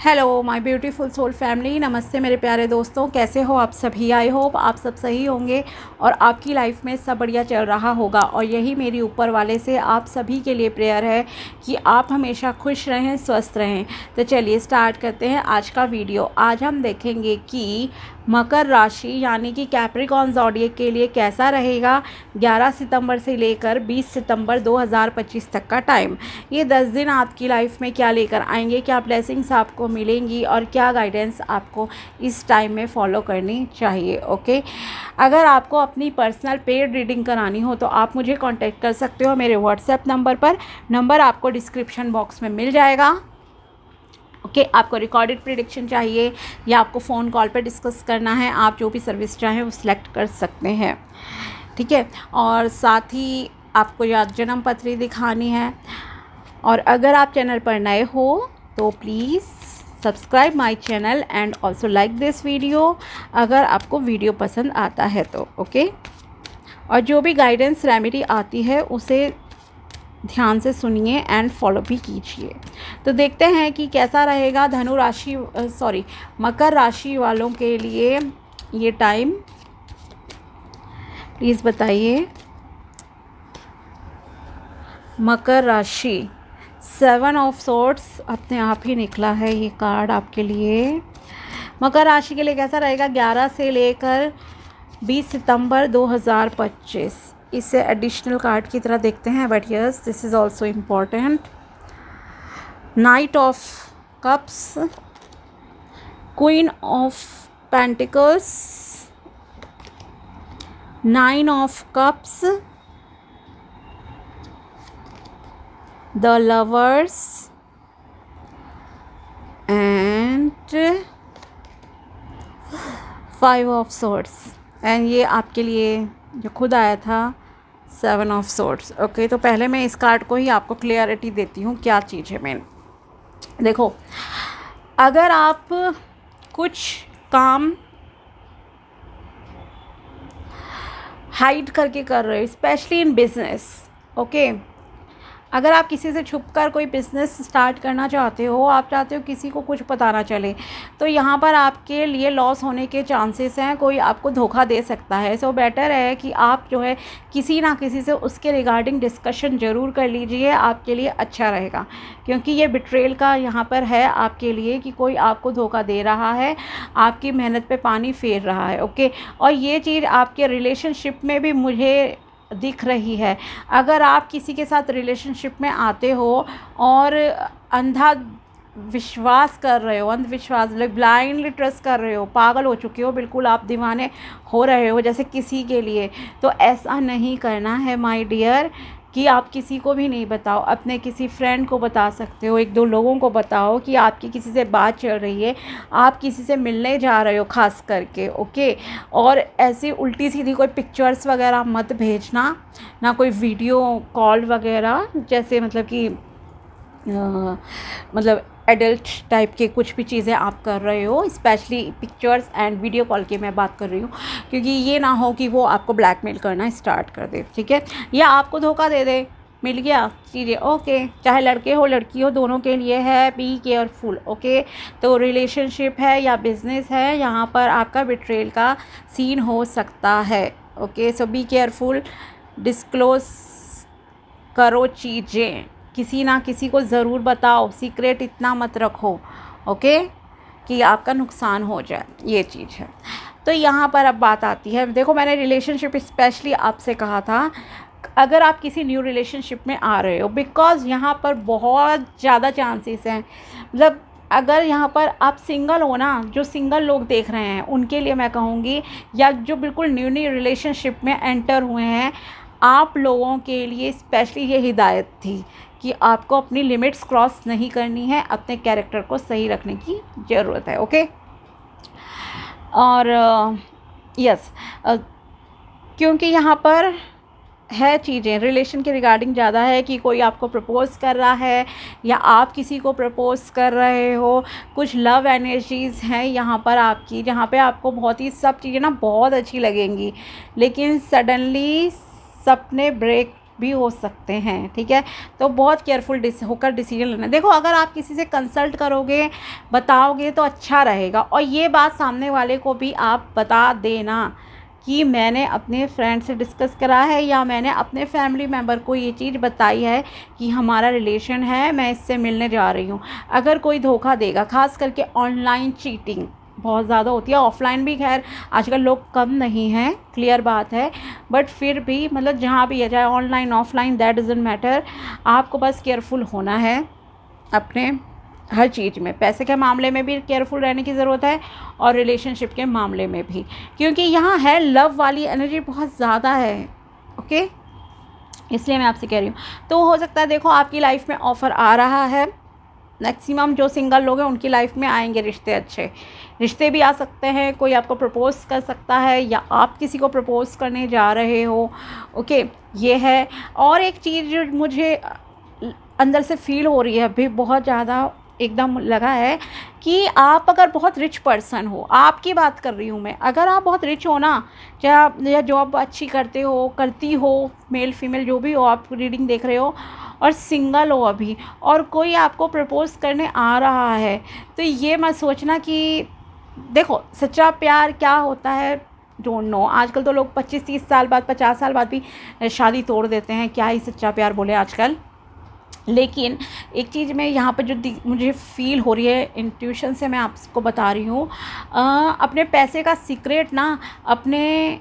Hello my beautiful soul family, नमस्ते मेरे प्यारे दोस्तों। कैसे हो आप सभी? आई होप आप सब सही होंगे और आपकी लाइफ में सब बढ़िया चल रहा होगा। और यही मेरी ऊपर वाले से आप सभी के लिए प्रेयर है कि आप हमेशा खुश रहें, स्वस्थ रहें। तो चलिए स्टार्ट करते हैं आज का वीडियो। आज हम देखेंगे कि मकर राशि यानी कि कैप्रिकॉन ज़ोडिएक के लिए कैसा रहेगा 11 सितंबर से लेकर 20 सितंबर 2025 तक का टाइम। ये 10 दिन आपकी लाइफ में क्या लेकर आएंगे, क्या ब्लेसिंग्स आपको मिलेंगी और क्या गाइडेंस आपको इस टाइम में फॉलो करनी चाहिए। ओके, अगर आपको अपनी पर्सनल पेड रीडिंग करानी हो तो आप मुझे कांटेक्ट कर सकते हो मेरे व्हाट्सएप नंबर पर। नंबर आपको डिस्क्रिप्शन बॉक्स में मिल जाएगा। ओके, आपको रिकॉर्डेड प्रेडिक्शन चाहिए या आपको फ़ोन कॉल पर डिस्कस करना है, आप जो भी सर्विस चाहें वो सिलेक्ट कर सकते हैं। ठीक है, और साथ ही आपको या जन्म पत्री दिखानी है। और अगर आप चैनल पर नए हो तो please subscribe my channel and also like this video अगर आपको वीडियो पसंद आता है तो। ओके, और जो भी गाइडेंस रेमेडी आती है उसे ध्यान से सुनिए एंड फॉलो भी कीजिए। तो देखते हैं कि कैसा रहेगा धनु राशि मकर राशि वालों के लिए ये टाइम। प्लीज़ बताइए। मकर राशि 7 ऑफ सोर्ट्स अपने आप ही निकला है ये कार्ड आपके लिए। मकर राशि के लिए कैसा रहेगा 11 से लेकर 20 सितंबर 2025। इसे एडिशनल कार्ड की तरह देखते हैं, but yes this is also important. Night of cups, queen of pentacles, 9 of cups, the lovers and 5 of sorts. And ये आपके लिए जो खुद आया था 7 ऑफ सोर्ट्स। ओके, तो पहले मैं इस कार्ड को ही आपको क्लियरिटी देती हूँ क्या चीज़ है मेन। देखो, अगर आप कुछ काम हाइड करके कर रहे हो, स्पेशली इन बिजनेस। ओके, अगर आप किसी से छुपकर कोई बिज़नेस स्टार्ट करना चाहते हो, आप चाहते हो किसी को कुछ पता ना चले, तो यहाँ पर आपके लिए लॉस होने के चांसेस हैं, कोई आपको धोखा दे सकता है। सो बेटर है कि आप जो है किसी ना किसी से उसके रिगार्डिंग डिस्कशन ज़रूर कर लीजिए, आपके लिए अच्छा रहेगा। क्योंकि ये बिट्रेल का यहाँ पर है आपके लिए कि कोई आपको धोखा दे रहा है, आपकी मेहनत पे पानी फेर रहा है। ओके, और ये चीज़ आपके रिलेशनशिप में भी मुझे दिख रही है। अगर आप किसी के साथ रिलेशनशिप में आते हो और अंधा विश्वास कर रहे हो, अंधविश्वास ब्लाइंडली ट्रस्ट कर रहे हो, पागल हो चुके हो, बिल्कुल आप दीवाने हो रहे हो जैसे किसी के लिए, तो ऐसा नहीं करना है माय डियर कि आप किसी को भी नहीं बताओ। अपने किसी फ्रेंड को बता सकते हो, 1-2 लोगों को बताओ कि आपकी किसी से बात चल रही है, आप किसी से मिलने जा रहे हो खास करके। ओके, और ऐसी उल्टी सीधी कोई पिक्चर्स वगैरह मत भेजना, ना कोई वीडियो कॉल वगैरह, जैसे मतलब कि मतलब एडल्ट टाइप के कुछ भी चीज़ें आप कर रहे हो, specially pictures and video call की मैं बात कर रही हूँ, क्योंकि ये ना हो कि वो आपको ब्लैकमेल करना स्टार्ट कर दे। ठीक है, या आपको धोखा दे दे, मिल गया चीज़ें। ओके, चाहे लड़के हो लड़की हो, दोनों के लिए है, बी केयरफुल। ओके, तो रिलेशनशिप है या बिजनेस है, यहाँ पर आपका बिट्रेल का सीन हो सकता है। Okay, so be careful, disclose करो चीज़ें, किसी ना किसी को ज़रूर बताओ, सीक्रेट इतना मत रखो। ओके, कि आपका नुकसान हो जाए, ये चीज़ है। तो यहाँ पर अब बात आती है, देखो मैंने रिलेशनशिप स्पेशली आपसे कहा था अगर आप किसी न्यू रिलेशनशिप में आ रहे हो, बिकॉज़ यहाँ पर बहुत ज़्यादा चांसेस हैं। मतलब अगर यहाँ पर आप सिंगल हो ना, जो सिंगल लोग देख रहे हैं उनके लिए मैं कहूँगी, या जो बिल्कुल न्यू रिलेशनशिप में एंटर हुए हैं, आप लोगों के लिए स्पेशली ये हिदायत थी कि आपको अपनी लिमिट्स क्रॉस नहीं करनी है, अपने कैरेक्टर को सही रखने की ज़रूरत है। ओके, और यस, क्योंकि यहाँ पर है चीज़ें रिलेशन के रिगार्डिंग ज़्यादा है कि कोई आपको प्रपोज़ कर रहा है या आप किसी को प्रपोज़ कर रहे हो, कुछ लव एनर्जीज़ हैं यहाँ पर आपकी, जहाँ पे आपको बहुत ही सब चीज़ें ना बहुत अच्छी लगेंगी, लेकिन सडनली सपने ब्रेक भी हो सकते हैं, ठीक है। तो बहुत केयरफुल होकर डिसीजन लेना। देखो अगर आप किसी से कंसल्ट करोगे, बताओगे तो अच्छा रहेगा, और ये बात सामने वाले को भी आप बता देना कि मैंने अपने फ्रेंड से डिस्कस करा है या मैंने अपने फैमिली मेम्बर को ये चीज़ बताई है कि हमारा रिलेशन है, मैं इससे मिलने जा रही हूँ। अगर कोई धोखा देगा, ख़ास करके ऑनलाइन चीटिंग बहुत ज़्यादा होती है, ऑफ़लाइन भी खैर आजकल लोग कम नहीं हैं, क्लियर बात है, बट फिर भी मतलब जहाँ भी है, चाहे online offline, that doesn't matter, आपको बस केयरफुल होना है अपने हर चीज़ में। पैसे के मामले में भी केयरफुल रहने की ज़रूरत है और रिलेशनशिप के मामले में भी, क्योंकि यहाँ है लव वाली एनर्जी बहुत ज़्यादा है, ओके, इसलिए मैं आपसे कह रही हूँ। तो हो सकता है देखो आपकी लाइफ में ऑफ़र आ रहा है, मैक्सिमम जो सिंगल लोग हैं उनकी लाइफ में आएंगे रिश्ते, अच्छे रिश्ते भी आ सकते हैं, कोई आपको प्रपोज़ कर सकता है या आप किसी को प्रपोज़ करने जा रहे हो, ओके, ये है। और एक चीज़ जो मुझे अंदर से फील हो रही है अभी बहुत ज़्यादा एकदम लगा है कि आप अगर बहुत रिच पर्सन हो, आपकी बात कर रही हूँ मैं, अगर आप बहुत रिच हो ना, चाहे आप या जॉब अच्छी करती हो, मेल फीमेल जो भी हो, आप रीडिंग देख रहे हो और सिंगल हो अभी, और कोई आपको प्रपोज़ करने आ रहा है, तो ये मत सोचना कि देखो सच्चा प्यार क्या होता है, डोंट नो। आजकल तो लोग 25-30 साल बाद, 50 साल बाद भी शादी तोड़ देते हैं, क्या ही सच्चा प्यार बोले आजकल। लेकिन एक चीज़ मैं यहाँ पर जो मुझे फ़ील हो रही है इंट्यूशन से, मैं आपको बता रही हूँ, अपने पैसे का सीक्रेट ना, अपने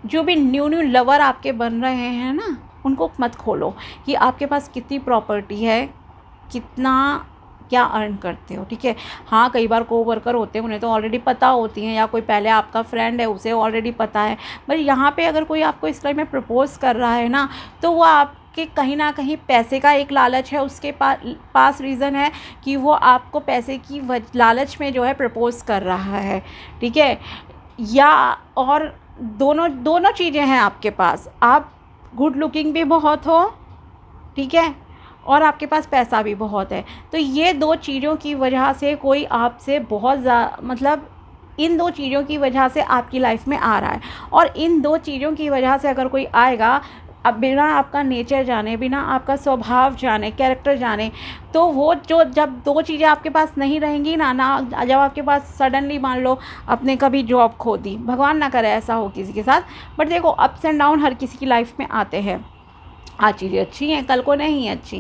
जो भी न्यू लवर आपके बन रहे हैं ना, उनको मत खोलो कि आपके पास कितनी प्रॉपर्टी है, कितना क्या अर्न करते हो, ठीक है। हाँ, कई बार कोवर्कर होते हैं, उन्हें तो ऑलरेडी पता होती हैं, या कोई पहले आपका फ्रेंड है उसे ऑलरेडी पता है, पर यहाँ पे अगर कोई आपको इस टाइम में प्रपोज़ कर रहा है ना, तो वो आपके कहीं ना कहीं पैसे का एक लालच है, उसके पास रीज़न है कि वो आपको पैसे की लालच में जो है प्रपोज़ कर रहा है, ठीक है। या और दोनों चीज़ें हैं आपके पास, आप गुड लुकिंग भी बहुत हो, ठीक है, और आपके पास पैसा भी बहुत है, तो ये दो चीज़ों की वजह से कोई आपसे बहुत मतलब इन दो चीज़ों की वजह से आपकी लाइफ में आ रहा है। और इन दो चीज़ों की वजह से अगर कोई आएगा, अब बिना आपका नेचर जाने, बिना आपका स्वभाव जाने, कैरेक्टर जाने, तो वो जो जब दो चीज़ें आपके पास नहीं रहेंगी ना, जब आपके पास सडनली मान लो आपने कभी जॉब खो दी, भगवान ना करे ऐसा हो किसी के साथ, बट देखो अप्स एंड डाउन हर किसी की लाइफ में आते हैं, आज चीज़ें अच्छी हैं कल को नहीं अच्छी,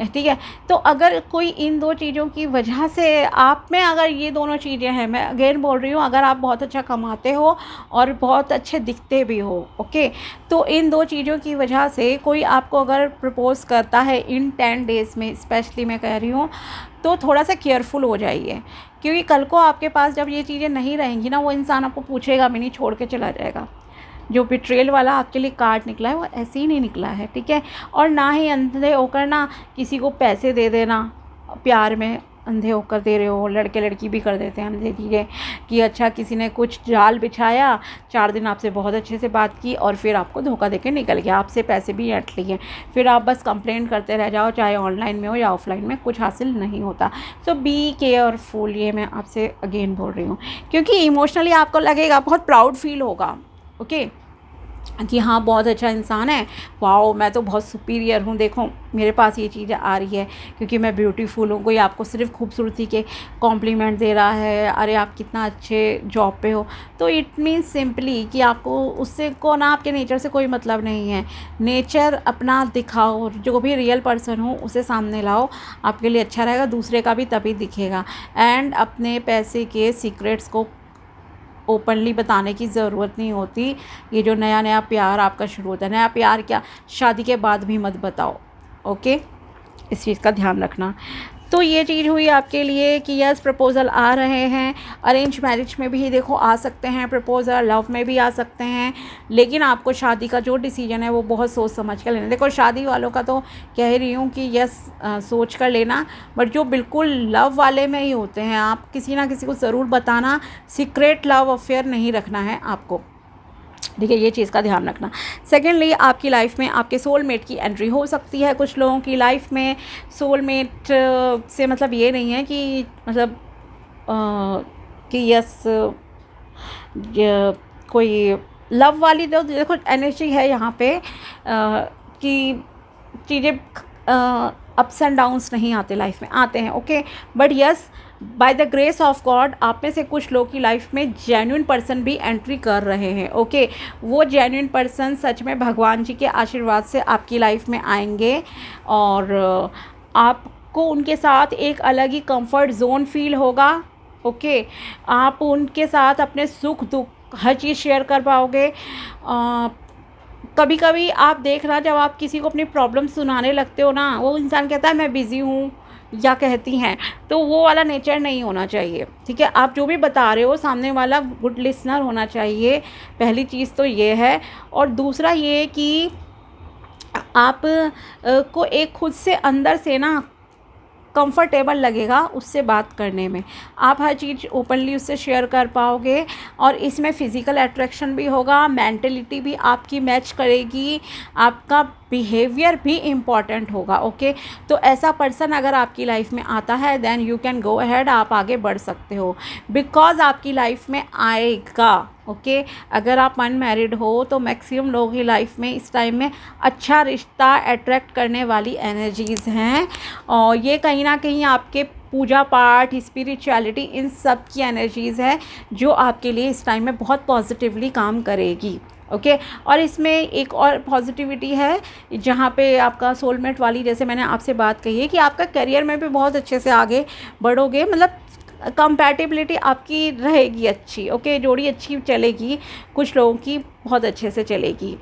ठीक है। तो अगर कोई इन दो चीज़ों की वजह से आप में, अगर ये दोनों चीज़ें हैं, मैं अगेन बोल रही हूँ, अगर आप बहुत अच्छा कमाते हो और बहुत अच्छे दिखते भी हो, ओके, तो इन दो चीज़ों की वजह से कोई आपको अगर प्रपोज़ करता है इन 10 डेज़ में, स्पेशली मैं कह रही हूँ, तो थोड़ा सा केयरफुल हो जाइए, क्योंकि कल को आपके पास जब ये चीज़ें नहीं रहेंगी ना, वो इंसान आपको पूछेगा भी नहीं, छोड़ के चला जाएगा। जो बिट्रेयल वाला आपके लिए कार्ड निकला है वो ऐसे ही नहीं निकला है, ठीक है। और ना ही अंधे होकर ना किसी को पैसे दे देना, प्यार में अंधे होकर दे रहे हो, लड़के लड़की भी कर देते हैं अंधे चीज़ें, कि अच्छा किसी ने कुछ जाल बिछाया, 4 दिन आपसे बहुत अच्छे से बात की और फिर आपको धोखा देके निकल गया, आपसे पैसे भी ऐंठ लिए, फिर आप बस कंप्लेंट करते रह जाओ, चाहे ऑनलाइन में हो या ऑफलाइन में, कुछ हासिल नहीं होता। सो बी केयरफुल, ये मैं आपसे अगेन बोल रही हूँ, क्योंकि इमोशनली आपको लगेगा, बहुत प्राउड फील होगा, ओके, कि हाँ बहुत अच्छा इंसान है, वाओ मैं तो बहुत सुपीरियर हूँ, देखो मेरे पास ये चीज़ें आ रही है क्योंकि मैं ब्यूटीफुल हूँ। कोई आपको सिर्फ खूबसूरती के कॉम्प्लीमेंट दे रहा है, अरे आप कितना अच्छे जॉब पे हो, तो इट मीन्स सिंपली कि आपको उससे को ना, आपके नेचर से कोई मतलब नहीं है। नेचर अपना दिखाओ, जो भी रियल पर्सन हो उसे सामने लाओ, आपके लिए अच्छा रहेगा, दूसरे का भी तभी दिखेगा। एंड अपने पैसे के सीक्रेट्स को ओपनली बताने की ज़रूरत नहीं होती। ये जो नया नया प्यार आपका शुरू होता है, नया प्यार क्या, शादी के बाद भी मत बताओ, ओके, इस चीज़ का ध्यान रखना। तो ये चीज़ हुई आपके लिए कि यस प्रपोज़ल आ रहे हैं, अरेंज मैरिज में भी देखो आ सकते हैं प्रपोज़ल, लव में भी आ सकते हैं, लेकिन आपको शादी का जो डिसीजन है वो बहुत सोच समझ कर लेना। देखो शादी वालों का तो कह रही हूँ कि यस सोच कर लेना, बट जो बिल्कुल लव वाले में ही होते हैं, आप किसी ना किसी को ज़रूर बताना, सीक्रेट लव अफेयर नहीं रखना है आपको, ठीक है, ये चीज़ का ध्यान रखना। सेकेंडली, आपकी लाइफ में आपके सोलमेट की एंट्री हो सकती है। कुछ लोगों की लाइफ में सोलमेट से मतलब ये नहीं है कि मतलब कि यस कोई लव वाली, तो देखो एनर्जी है यहाँ पे कि चीज़ें अप्स एंड डाउन्स नहीं आते लाइफ में, आते हैं okay, but yes by the grace of God आप में से कुछ लोग की लाइफ में जेन्युइन पर्सन भी एंट्री कर रहे हैं ओके। वो जेन्युइन पर्सन सच में भगवान जी के आशीर्वाद से आपकी लाइफ में आएंगे और आपको उनके साथ एक अलग ही कंफर्ट जोन फील होगा ओके। आप उनके साथ अपने सुख दुख हर चीज़ शेयर कर पाओगे। कभी कभी आप देखना, जब आप किसी को अपनी प्रॉब्लम सुनाने लगते हो ना, वो इंसान कहता है मैं बिज़ी हूँ या कहती हैं, तो वो वाला नेचर नहीं होना चाहिए ठीक है। आप जो भी बता रहे हो सामने वाला गुड लिसनर होना चाहिए, पहली चीज़ तो ये है। और दूसरा ये कि आप को एक खुद से अंदर से ना कंफर्टेबल लगेगा उससे बात करने में, आप हर चीज़ ओपनली उससे शेयर कर पाओगे। और इसमें फ़िज़िकल अट्रैक्शन भी होगा, मेंटलिटी भी आपकी मैच करेगी, आपका बिहेवियर भी इम्पॉर्टेंट होगा ओके। तो ऐसा पर्सन अगर आपकी लाइफ में आता है then you can go ahead, आप आगे बढ़ सकते हो बिकॉज़ आपकी लाइफ में आएगा ओके। अगर आप अनमैरिड हो तो मैक्सिमम लोगों की लाइफ में इस टाइम में अच्छा रिश्ता अट्रैक्ट करने वाली एनर्जीज़ हैं, और ये कहीं ना कहीं आपके पूजा पाठ स्पिरिचुअलिटी इन सब की एनर्जीज़ है जो आपके लिए इस टाइम में बहुत पॉजिटिवली काम करेगी ओके। और इसमें एक और पॉजिटिविटी है जहाँ पे आपका सोलमेट वाली, जैसे मैंने आपसे बात कही है कि आपका करियर में भी बहुत अच्छे से आगे बढ़ोगे, मतलब कंपैटिबिलिटी आपकी रहेगी अच्छी ओके, जोड़ी अच्छी चलेगी, कुछ लोगों की बहुत अच्छे से चलेगी।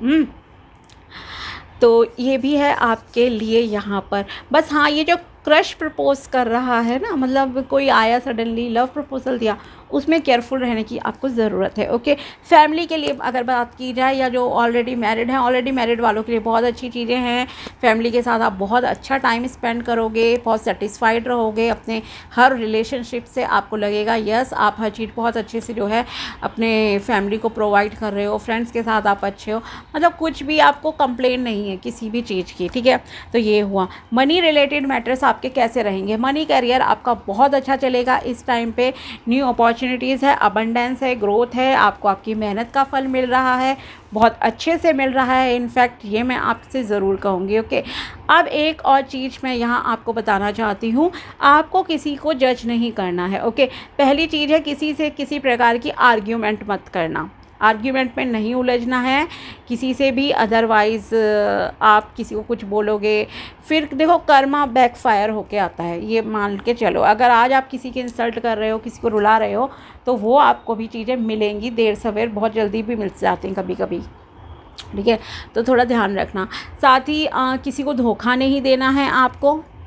तो ये भी है आपके लिए यहाँ पर। बस हाँ, ये जो क्रश प्रपोज कर रहा है ना, मतलब कोई आया सडनली लव प्रपोजल दिया, उसमें केयरफुल रहने की आपको ज़रूरत है ओके। फैमिली के लिए अगर बात की जाए या जो ऑलरेडी मैरिड हैं, ऑलरेडी मैरिड वालों के लिए बहुत अच्छी चीज़ें हैं। फैमिली के साथ आप बहुत अच्छा टाइम स्पेंड करोगे, बहुत सेटिस्फाइड रहोगे अपने हर रिलेशनशिप से, आपको लगेगा यस आप हर चीज़ बहुत अच्छे से जो है अपने फैमिली को प्रोवाइड कर रहे हो, फ्रेंड्स के साथ आप अच्छे हो, मतलब कुछ भी आपको कंप्लेन नहीं है किसी भी चीज़ की ठीक है। तो ये हुआ। मनी रिलेटेड मैटर्स आपके कैसे रहेंगे? मनी करियर आपका बहुत अच्छा चलेगा इस टाइम पे, न्यू अपॉर्चुनिटीज़ है, अबंडेंस है, ग्रोथ है, आपको आपकी मेहनत का फल मिल रहा है, बहुत अच्छे से मिल रहा है इनफैक्ट, ये मैं आपसे ज़रूर कहूँगी ओके। अब एक और चीज़ मैं यहाँ आपको बताना चाहती हूँ, आपको किसी को जज नहीं करना है ओके। पहली चीज़ है किसी से किसी प्रकार की आर्ग्यूमेंट मत करना, आर्ग्यूमेंट में नहीं उलझना है किसी से भी, अदरवाइज़ आप किसी को कुछ बोलोगे फिर देखो कर्मा बैकफायर होके आता है, ये मान के चलो। अगर आज आप किसी की इंसल्ट कर रहे हो, किसी को रुला रहे हो, तो वो आपको भी चीज़ें मिलेंगी देर सवेर, बहुत जल्दी भी मिल जाती हैं कभी कभी ठीक है। तो थोड़ा ध्यान रखना। साथ ही किसी को धोखा नहीं देना है,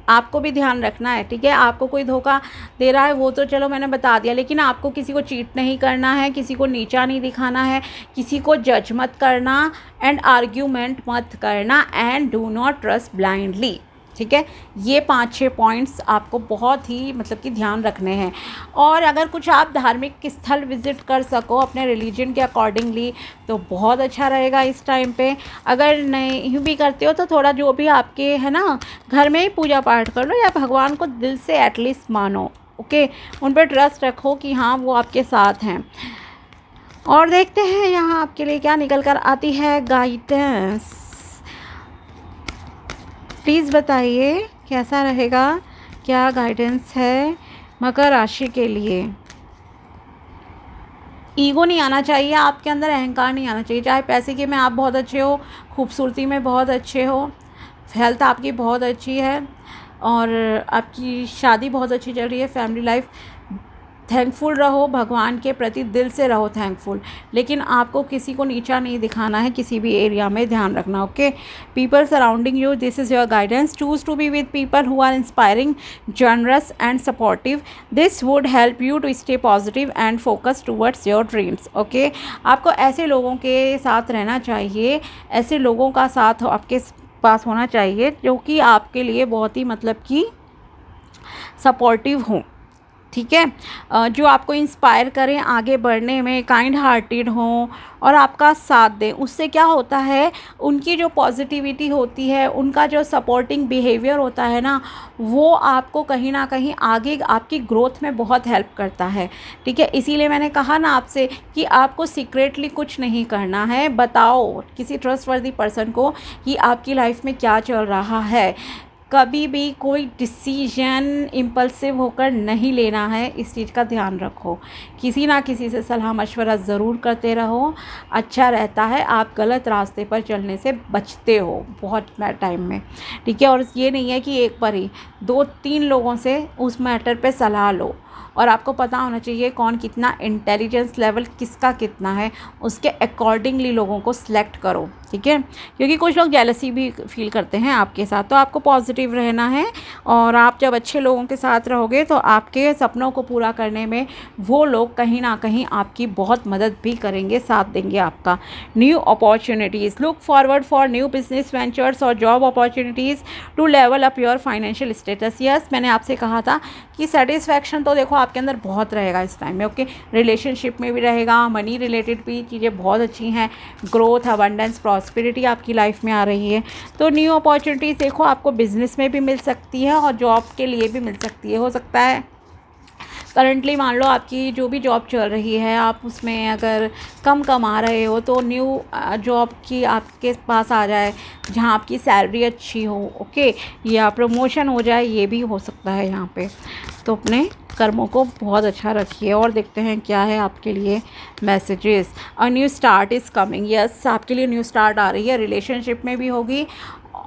आपको भी ध्यान रखना है ठीक है। आपको कोई धोखा दे रहा है वो तो चलो मैंने बता दिया, लेकिन आपको किसी को चीट नहीं करना है, किसी को नीचा नहीं दिखाना है, किसी को जज मत करना एंड आर्ग्यूमेंट मत करना and do not trust blindly ठीक है। ये 5-6 पॉइंट्स आपको बहुत ही मतलब कि ध्यान रखने हैं। और अगर कुछ आप धार्मिक स्थल विज़िट कर सको अपने रिलीजन के अकॉर्डिंगली तो बहुत अच्छा रहेगा इस टाइम पे। अगर नहीं भी करते हो तो थोड़ा जो भी आपके है ना, घर में ही पूजा पाठ कर लो या भगवान को दिल से एटलीस्ट मानो ओके, उन पर ट्रस्ट रखो कि हाँ वो आपके साथ हैं। और देखते हैं यहाँ आपके लिए क्या निकल कर आती है गाइडेंस। प्लीज़ बताइए कैसा रहेगा, क्या गाइडेंस है मकर राशि के लिए। ईगो नहीं आना चाहिए आपके अंदर, अहंकार नहीं आना चाहिए। चाहे पैसे के में आप बहुत अच्छे हो, खूबसूरती में बहुत अच्छे हो, हेल्थ आपकी बहुत अच्छी है और आपकी शादी बहुत अच्छी चल रही है, फैमिली लाइफ, थैंकफुल रहो भगवान के प्रति, दिल से रहो थैंकफुल, लेकिन आपको किसी को नीचा नहीं दिखाना है किसी भी एरिया में, ध्यान रखना okay. People surrounding you, this is your guidance. Choose to be with people who are inspiring, generous and supportive, this would help you to stay positive and focus towards your dreams okay. आपको ऐसे लोगों के साथ रहना चाहिए, ऐसे लोगों का साथ आपके पास होना चाहिए जो कि आपके लिए बहुत ही मतलब कि सपोर्टिव हों ठीक है। जो आपको इंस्पायर करें आगे बढ़ने में, काइंड हार्टेड हों और आपका साथ दें। उससे क्या होता है, उनकी जो पॉजिटिविटी होती है, उनका जो सपोर्टिंग बिहेवियर होता है ना, वो आपको कहीं ना कहीं आगे आपकी ग्रोथ में बहुत हेल्प करता है। ठीक है, इसीलिए मैंने कहा ना आपसे कि आपको सीक्रेटली कुछ नहीं करना है, बताओ किसी ट्रस्टवर्दी पर्सन को कि आपकी लाइफ में क्या चल रहा है। कभी भी कोई डिसीजन इम्पल्सिव होकर नहीं लेना है, इस चीज़ का ध्यान रखो। किसी ना किसी से सलाह मशवरा ज़रूर करते रहो, अच्छा रहता है। आप गलत रास्ते पर चलने से बचते हो बहुत टाइम में। ठीक है, और ये नहीं है कि एक बार ही, 2-3 लोगों से उस मैटर पे सलाह लो और आपको पता होना चाहिए कौन कितना इंटेलिजेंस लेवल किसका कितना है, उसके अकॉर्डिंगली लोगों को सिलेक्ट करो। ठीक है, क्योंकि कुछ लोग जेलसी भी फील करते हैं आपके साथ, तो आपको पॉजिटिव रहना है। और आप जब अच्छे लोगों के साथ रहोगे तो आपके सपनों को पूरा करने में वो लोग कहीं ना कहीं आपकी बहुत मदद भी करेंगे, साथ देंगे आपका। New opportunities, look forward for new business ventures और job opportunities to level up your financial status. Yes, मैंने आपसे कहा था कि सेटिस्फैक्शन तो देखो आपके अंदर बहुत रहेगा इस टाइम में। ओके, रिलेशनशिप में भी रहेगा, मनी रिलेटेड भी चीज़ें बहुत अच्छी हैं, ग्रोथ, अबंडेंस, प्रॉस्पेरिटी आपकी लाइफ में आ रही है। तो न्यू अपॉर्चुनिटीज़ देखो आपको बिजनेस में भी मिल सकती है और जॉब के लिए भी मिल सकती है। हो सकता है करंटली मान लो आपकी जो भी जॉब चल रही है, आप उसमें अगर कम कमा रहे हो तो न्यू जॉब की आपके पास आ जाए जहाँ आपकी सैलरी अच्छी हो, ओके, या प्रमोशन हो जाए, ये भी हो सकता है यहाँ पे। तो अपने कर्मों को बहुत अच्छा रखिए। और देखते हैं क्या है आपके लिए messages. A new start is coming. Yes, आपके लिए न्यू स्टार्ट आ रही है, रिलेशनशिप में भी होगी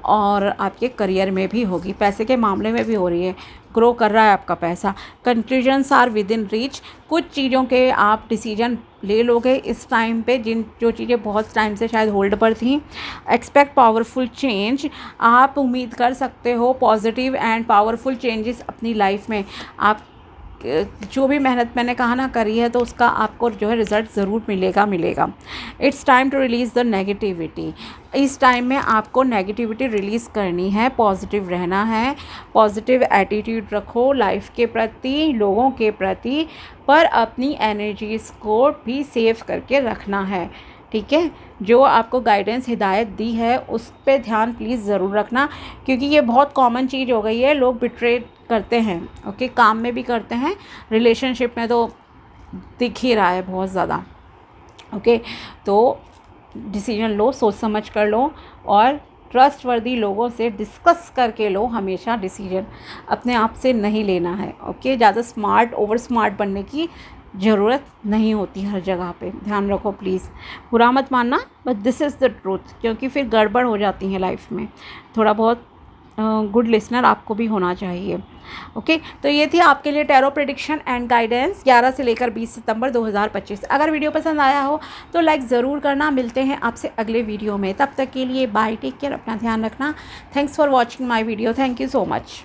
और आपके करियर में भी होगी, पैसे के मामले में भी हो रही है, ग्रो कर रहा है आपका पैसा। Conclusions are within reach. कुछ चीज़ों के आप डिसीजन ले लोगे इस टाइम पे, जो चीज़ें बहुत टाइम से शायद होल्ड पर थी। Expect powerful change. आप उम्मीद कर सकते हो पॉजिटिव एंड पावरफुल चेंजेस अपनी लाइफ में। आप जो भी मेहनत मैंने कहा ना करी है तो उसका आपको जो है रिज़ल्ट ज़रूर मिलेगा। It's time to release the negativity. इस टाइम में आपको नेगेटिविटी रिलीज़ करनी है, पॉजिटिव रहना है, पॉजिटिव एटीट्यूड रखो लाइफ के प्रति, लोगों के प्रति, पर अपनी एनर्जीज़ को भी सेव करके रखना है। ठीक है, जो आपको गाइडेंस हिदायत दी है उस पे ध्यान प्लीज़ ज़रूर रखना, क्योंकि ये बहुत कॉमन चीज़ हो गई है, लोग बिट्रे करते हैं। ओके, काम में भी करते हैं, रिलेशनशिप में तो दिख ही रहा है बहुत ज़्यादा। ओके, तो डिसीजन लो, सोच समझ कर लो और ट्रस्टवर्दी लोगों से डिस्कस करके लो हमेशा डिसीजन, अपने आप से नहीं लेना है। ओके, ज़्यादा स्मार्ट, ओवर स्मार्ट बनने की ज़रूरत नहीं होती हर जगह पे, ध्यान रखो प्लीज़। बुरा मत मानना, but this is the truth, क्योंकि फिर गड़बड़ हो जाती है लाइफ में। थोड़ा बहुत गुड लिसनर आपको भी होना चाहिए। ओके, तो ये थी आपके लिए टैरो प्रेडिक्शन एंड गाइडेंस 11 से लेकर 20 सितंबर 2025। अगर वीडियो पसंद आया हो तो लाइक ज़रूर करना। मिलते हैं आपसे अगले वीडियो में, तब तक के लिए बाय, टेक केयर, अपना ध्यान रखना। Thanks for watching my video, thank you so much.